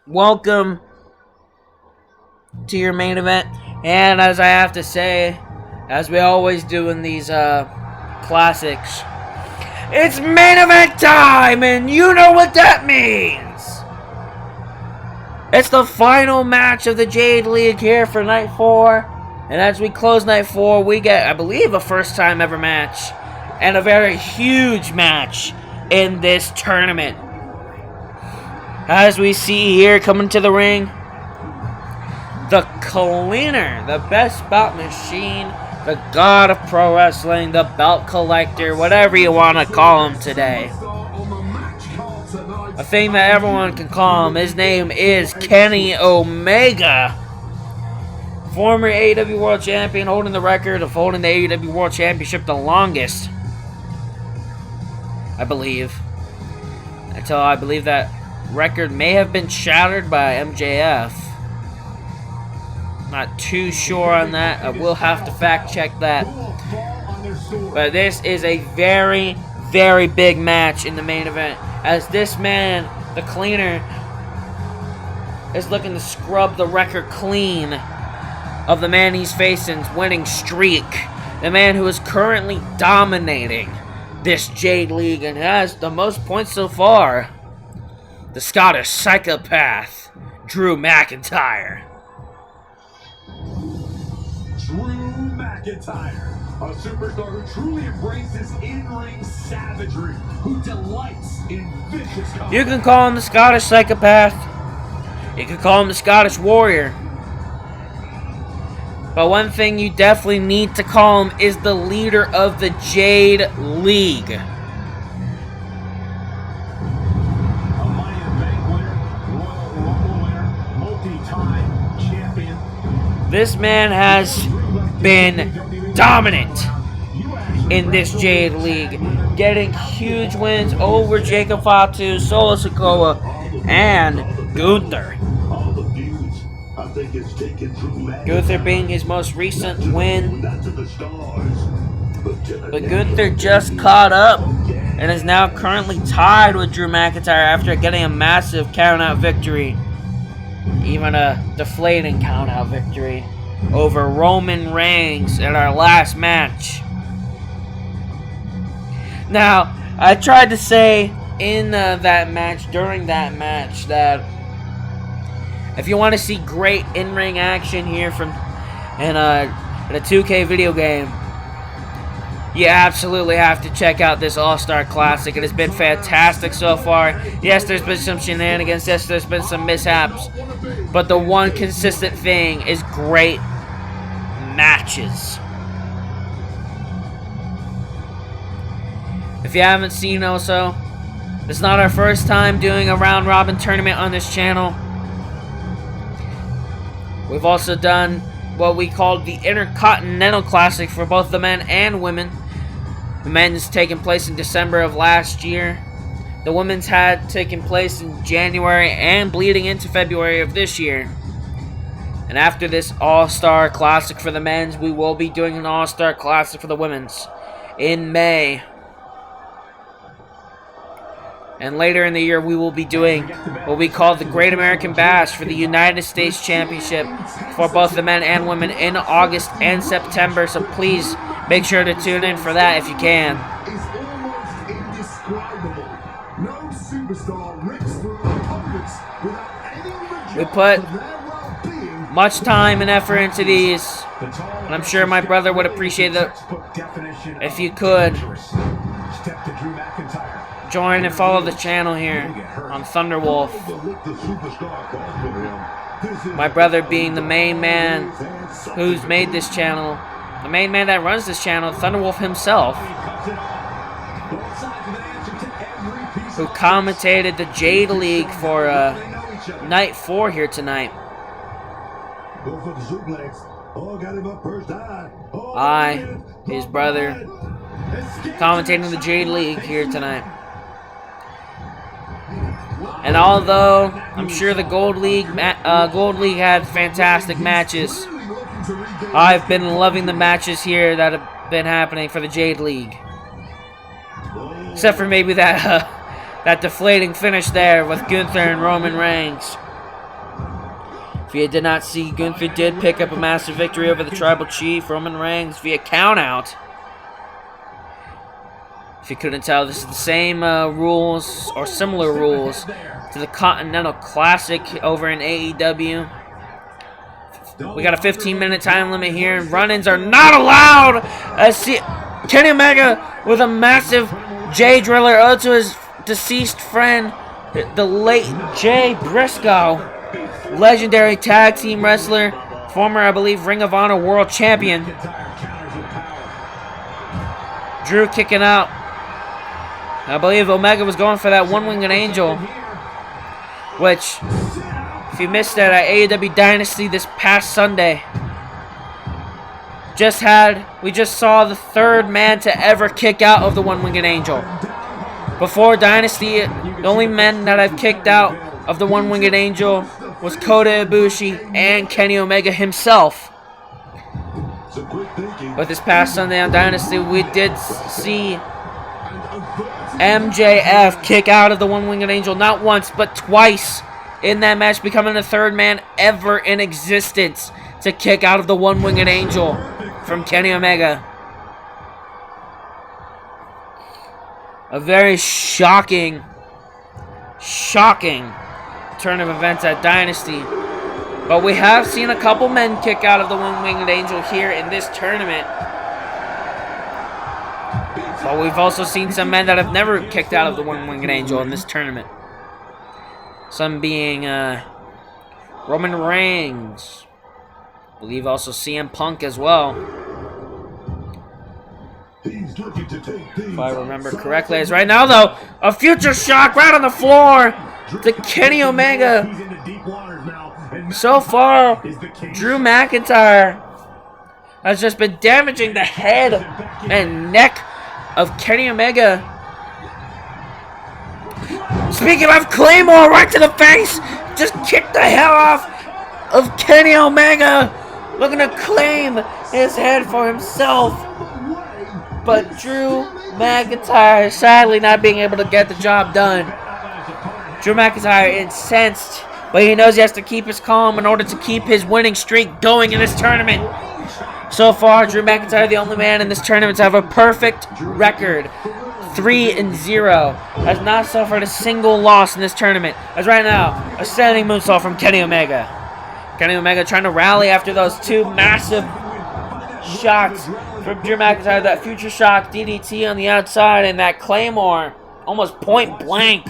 welcome to your main event. And as I have to say, as we always do in these classics, it's main event time, and you know what that means. It's the final match of the Jade League here for Night 4. And as we close Night 4, we get, I believe, a first time ever match. And a very huge match in this tournament. As we see here, coming to the ring, the Cleaner, the best belt machine, the god of pro wrestling, the belt collector, whatever you want to call him today. A thing that everyone can call him. His name is Kenny Omega. Former AEW World Champion, holding the record of holding the AEW World Championship the longest, I believe. Until I believe that record may have been shattered by MJF. Not too sure on that. I will have to fact check that. But this is a very, very big match in the main event. As this man, the Cleaner, is looking to scrub the record clean of the man he's facing's winning streak. The man who is currently dominating this Jade League and has the most points so far. The Scottish psychopath, Drew McIntyre. Drew McIntyre, a superstar who truly embraces in-ring savagery, who delights in vicious combat. You can call him the Scottish psychopath. You can call him the Scottish warrior. But one thing you definitely need to call him is the leader of the Jade League. A Money in the Bank winner, Royal Rumble winner, multi-time champion. This man has been dominant in this Jade League, getting huge wins over Jacob Fatu, Solo Sikoa, and Gunther. Gunther being his most recent win. But Gunther just caught up and is now currently tied with Drew McIntyre after getting a massive count-out victory. Even a deflating count-out victory over Roman Reigns in our last match. Now, I tried to say in that match, during that match, that if you want to see great in-ring action here from in a 2K video game, you absolutely have to check out this All-Star Classic. It has been fantastic so far. Yes, there's been some shenanigans. Yes, there's been some mishaps. But the one consistent thing is great matches. If you haven't seen also, it's not our first time doing a round-robin tournament on this channel. We've also done what we called the Intercontinental Classic for both the men and women. The men's taken place in December of last year. The women's had taken place in January and bleeding into February of this year. And after this All-Star Classic for the men's, we will be doing an All-Star Classic for the women's in May. And later in the year, we will be doing what we call the Great American Bash for the United States Championship for both the men and women in August and September. So please make sure to tune in for that if you can. We put much time and effort into these, and I'm sure my brother would appreciate it if you could join and follow the channel here on Thunderwolf. My brother being the main man who's made this channel, the main man that runs this channel, Thunderwolf himself, who commentated the Jade League for Night 4 here tonight. I, his brother, commentating the Jade League here tonight. And although I'm sure the Gold League had fantastic matches, I've been loving the matches here that have been happening for the Jade League. Except for maybe that that deflating finish there with Gunther and Roman Reigns. If you did not see, Gunther did pick up a massive victory over the Tribal Chief, Roman Reigns, via countout. If you couldn't tell, this is the same rules, or similar rules, to the Continental Classic over in AEW. We got a 15-minute time limit here, and run-ins are not allowed! Kenny Omega with a massive J Driller owed to his deceased friend, the late Jay Briscoe, legendary tag team wrestler, former, I believe, Ring of Honor World Champion. Drew kicking out. I believe Omega was going for that one-winged angel, which, if you missed that at AEW Dynasty this past Sunday, we just saw the third man to ever kick out of the one-winged angel. Before Dynasty, the only men that I've kicked out of the one-winged angel was Kota Ibushi and Kenny Omega himself. But this past Sunday on Dynasty, we did see MJF kick out of the one-winged angel not once, but twice in that match, becoming the third man ever in existence to kick out of the one-winged angel from Kenny Omega. A very shocking turn of events at Dynasty. But we have seen a couple men kick out of the one-winged angel here in this tournament. But we've also seen some men that have never kicked out of the one-winged angel in this tournament. Some being Roman Reigns. I believe also CM Punk as well. If I remember correctly. As right now, though, a future shock right on the floor to Kenny Omega. So far, Drew McIntyre has just been damaging the head and neck of Kenny Omega. Speaking of Claymore, right to the face, just kicked the hell off of Kenny Omega, looking to claim his head for himself. But Drew McIntyre sadly not being able to get the job done. Drew McIntyre incensed, but he knows he has to keep his calm in order to keep his winning streak going in this tournament. So far, Drew McIntyre, the only man in this tournament to have a perfect record, 3-0, has not suffered a single loss in this tournament. As right now, a standing moonsault from Kenny Omega. Kenny Omega trying to rally after those two massive shots from Drew McIntyre. That future shock DDT on the outside and that Claymore, almost point blank.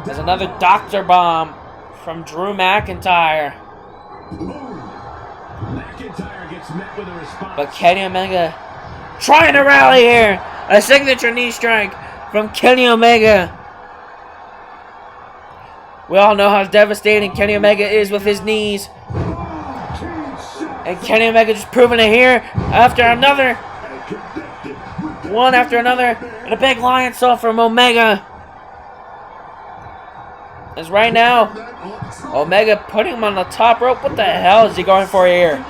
There's another Doctor Bomb from Drew McIntyre. But Kenny Omega trying to rally here. A signature knee strike from Kenny Omega. We all know how devastating Kenny Omega is with his knees. And Kenny Omega just proving it here after another. One after another. And a big lion saw from Omega. As right now, Omega putting him on the top rope. What the hell is he going for here?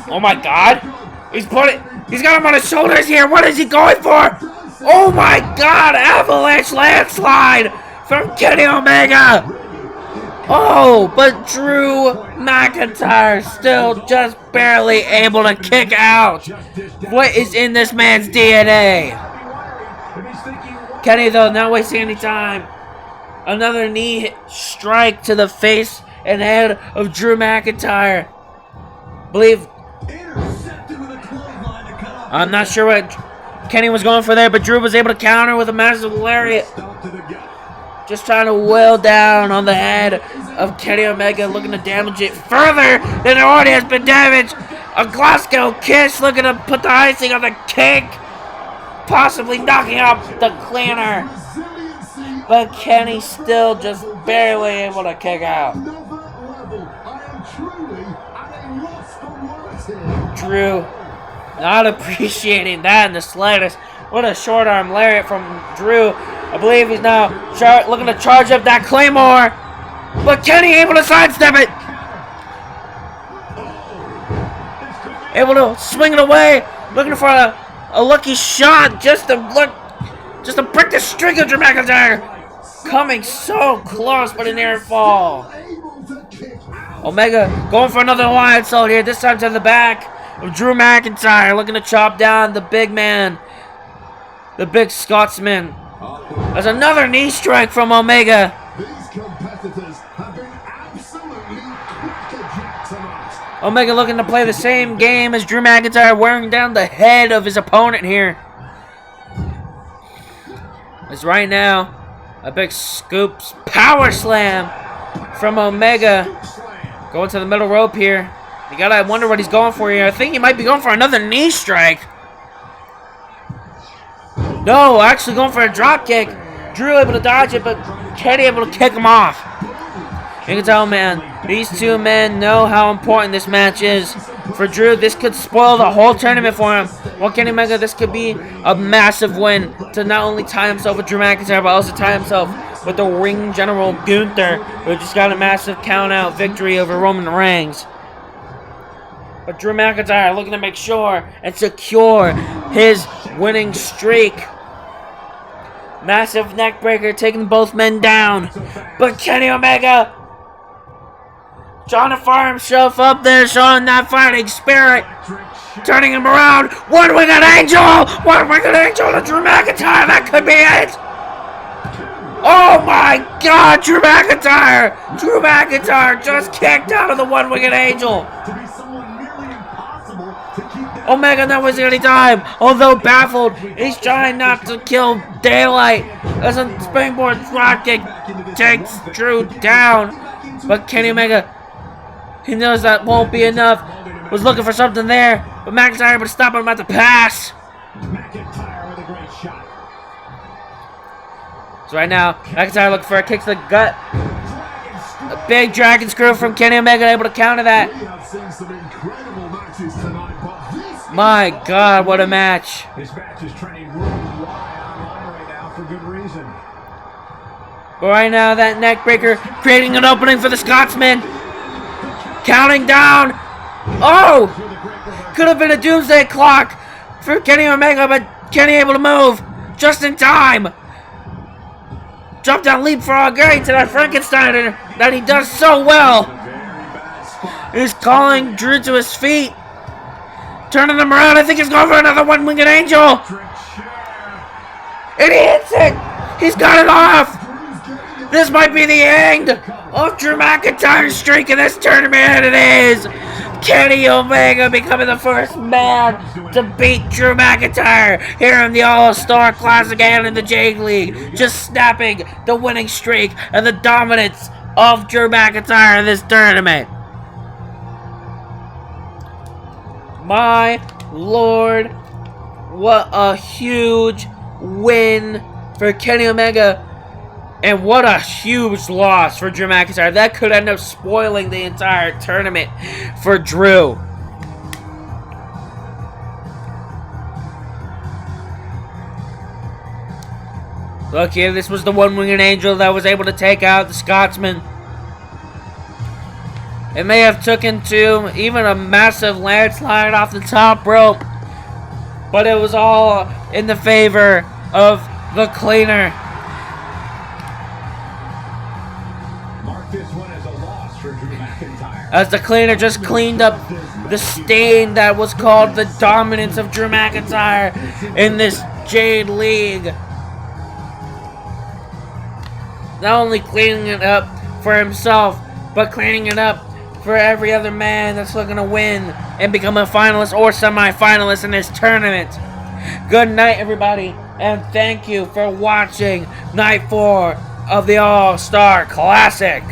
Oh my God. He's got him on his shoulders here. What is he going for? Oh my God. Avalanche landslide from Kenny Omega. Oh, but Drew McIntyre still just barely able to kick out. What is in this man's DNA? Kenny, though, not wasting any time. Another knee strike to the face and head of Drew McIntyre. I'm not sure what Kenny was going for there, but Drew was able to counter with a massive lariat. Just trying to wail down on the head of Kenny Omega, looking to damage it further than it already has been damaged. A Glasgow Kiss looking to put the icing on the cake, possibly knocking out the cleaner. But Kenny still just barely able to kick out. Drew not appreciating that in the slightest. What a short arm lariat from Drew. I believe he's now looking to charge up that Claymore. But Kenny able to sidestep it. Able to swing it away. Looking for a lucky shot just to break the streak of Drew McIntyre. coming so close, but a near fall. Omega going for another Lion Salt here, this time to the back of Drew McIntyre, looking to chop down the big man, the big Scotsman. There's another knee strike from Omega. These competitors have been absolutely crackerjacked tonight. Omega looking to play the same game as Drew McIntyre, wearing down the head of his opponent here. As right now, a big scoops power slam from Omega. Going to the middle rope here. You gotta wonder what he's going for here. I think he might be going for another knee strike. No, actually going for a drop kick. Drew able to dodge it, but Kenny able to kick him off. You can tell, man, these two men know how important this match is. For Drew, this could spoil the whole tournament for him. While Kenny Omega, this could be a massive win to not only tie himself with Drew McIntyre, but also tie himself with the ring general Gunther, who just got a massive count-out victory over Roman Reigns. But Drew McIntyre looking to make sure and secure his winning streak. Massive neck breaker taking both men down. But Kenny Omega trying to fire himself up there, showing that fighting spirit. Turning him around. One-winged angel! One-winged angel to Drew McIntyre. That could be it. Oh my God, Drew McIntyre! Drew McIntyre just kicked out of the one-winged angel. Omega never wasting any time. Although baffled, he's trying not to kill daylight. As a springboard dropkick takes Drew down. But Kenny Omega, he knows that won't be enough. Was looking for something there, but McIntyre able to stop him at the pass. McIntyre with a great shot. So right now, McIntyre looking for a kick to the gut. A big dragon screw from Kenny Omega, able to counter that. We have seen some incredible matches tonight, but this My God, what a match. This match is trending worldwide online right now for good reason. But right now, that neck breaker creating an opening for the Scotsman. Counting down. Oh! Could have been a doomsday clock for Kenny Omega, but Kenny able to move just in time. Jump down leapfrog right to that Frankensteiner that he does so well. He's calling Drew to his feet. Turning him around. I think he's going for another one-winged angel. And he hits it. He's got it off. This might be the end of Drew McIntyre's streak in this tournament, and it is. Kenny Omega becoming the first man to beat Drew McIntyre here in the All-Star Classic and in the Jade League. Just snapping the winning streak and the dominance of Drew McIntyre in this tournament. My Lord, what a huge win for Kenny Omega. And what a huge loss for Drew McIntyre. That could end up spoiling the entire tournament for Drew. Look here, this was the one-winged angel that was able to take out the Scotsman. It may have taken to even a massive landslide off the top rope, but it was all in the favor of the cleaner. This one is a loss for Drew McIntyre. As the cleaner just cleaned up the stain that was called the dominance of Drew McIntyre in this Jade League. Not only cleaning it up for himself, but cleaning it up for every other man that's looking to win and become a finalist or semi-finalist in this tournament. Good night, everybody, and thank you for watching Night 4 of the All-Star Classic.